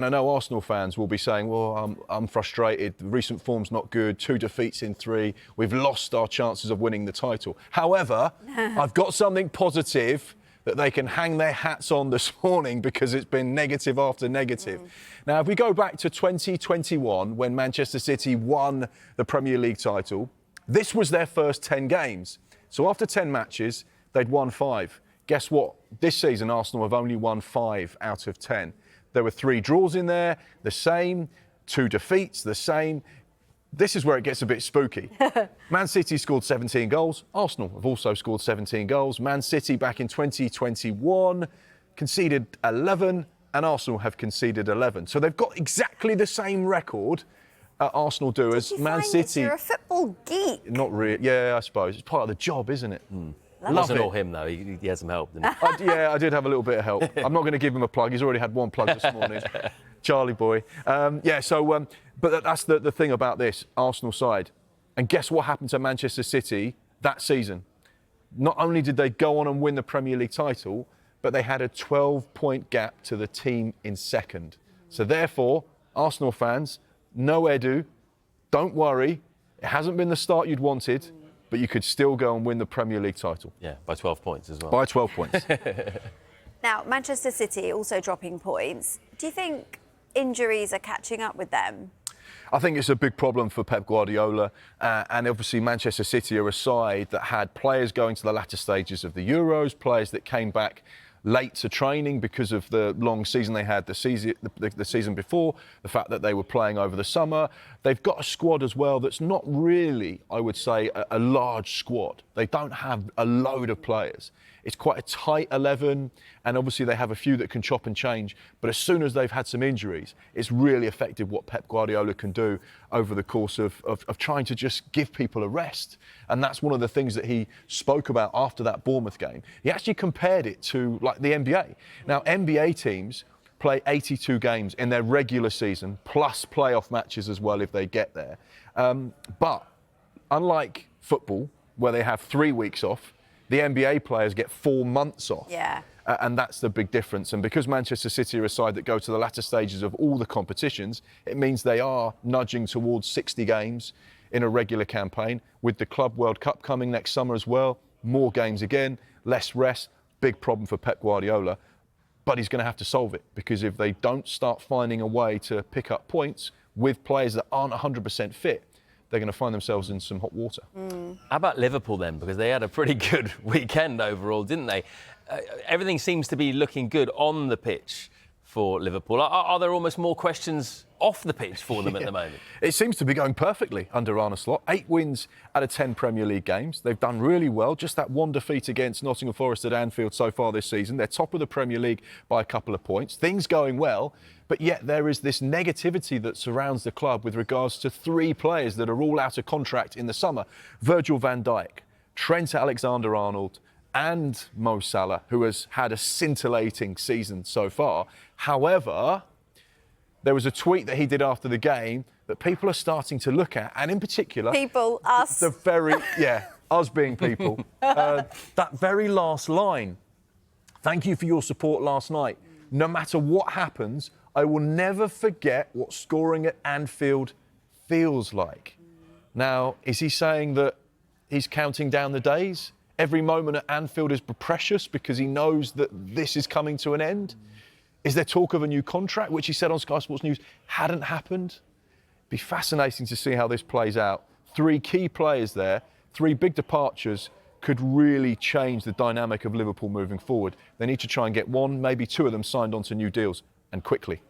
And I know Arsenal fans will be saying, well, I'm frustrated, the recent form's not good, 2 defeats in 3, we've lost our chances of winning the title. However, I've got something positive that they can hang their hats on this morning because it's been negative after negative. Now, if we go back to 2021, when Manchester City won the Premier League title, this was their first 10 games. So after 10 matches, they'd won 5. Guess what? This season, Arsenal have only won 5 out of 10. There were 3 draws in there, the same, 2 defeats, the same. This is where it gets a bit spooky. Man City scored 17 goals. Arsenal have also scored 17 goals. Man City back in 2021 conceded 11, and Arsenal have conceded 11. So they've got exactly the same record Arsenal do as Man City. You're a football geek. Not really. Yeah, I suppose. It's part of the job, isn't it? It wasn't all him, though. He had some help, didn't he? Yeah, I did have a little bit of help. I'm not going to give him a plug. He's already had 1 plug this morning. Charlie boy. But that's the thing about this Arsenal side. And guess what happened to Manchester City that season? Not only did they go on and win the Premier League title, but they had a 12-point gap to the team in second. So therefore, Arsenal fans, no Edu, don't worry. It hasn't been the start you'd wanted, but you could still go and win the Premier League title. Yeah, by 12 points as well. By 12 points. Now, Manchester City also dropping points. Do you think injuries are catching up with them? I think it's a big problem for Pep Guardiola, and obviously Manchester City are a side that had players going to the latter stages of the Euros, players that came back late to training because of the long season they had the season before, the fact that they were playing over the summer. They've got a squad as well that's not really, I would say, a large squad. They don't have a load of players. It's quite a tight 11, and obviously they have a few that can chop and change. But as soon as they've had some injuries, it's really affected what Pep Guardiola can do over the course of trying to just give people a rest. And that's one of the things that he spoke about after that Bournemouth game. He actually compared it to like the NBA. Now, NBA teams play 82 games in their regular season, plus playoff matches as well if they get there. But unlike football, where they have 3 weeks off, the NBA players get 4 months off. Yeah. And that's the big difference. And because Manchester City are a side that go to the latter stages of all the competitions, it means they are nudging towards 60 games in a regular campaign. With the Club World Cup coming next summer as well, more games again, less rest, big problem for Pep Guardiola. But he's going to have to solve it, because if they don't start finding a way to pick up points with players that aren't 100% fit, they're going to find themselves in some hot water. How about Liverpool then? Because they had a pretty good weekend overall, didn't they? Everything seems to be looking good on the pitch for Liverpool. Are there almost more questions off the pitch for them at the moment? It seems to be going perfectly under Arne Slot. 8 wins out of 10 Premier League games. They've done really well. Just that 1 defeat against Nottingham Forest at Anfield so far this season. They're top of the Premier League by a couple of points. Things going well, but yet there is this negativity that surrounds the club with regards to 3 players that are all out of contract in the summer. Virgil van Dijk, Trent Alexander-Arnold, and Mo Salah, who has had a scintillating season so far. However, there was a tweet that he did after the game that people are starting to look at, and in particular... People, us. Us being people. That very last line, thank you for your support last night. No matter what happens, I will never forget what scoring at Anfield feels like. Now, is he saying that he's counting down the days? Every moment at Anfield is precious because he knows that this is coming to an end? Is there talk of a new contract, which he said on Sky Sports News hadn't happened? It'd be fascinating to see how this plays out. 3 key players there, 3 big departures could really change the dynamic of Liverpool moving forward. They need to try and get 1, maybe 2 of them signed onto new deals, and quickly.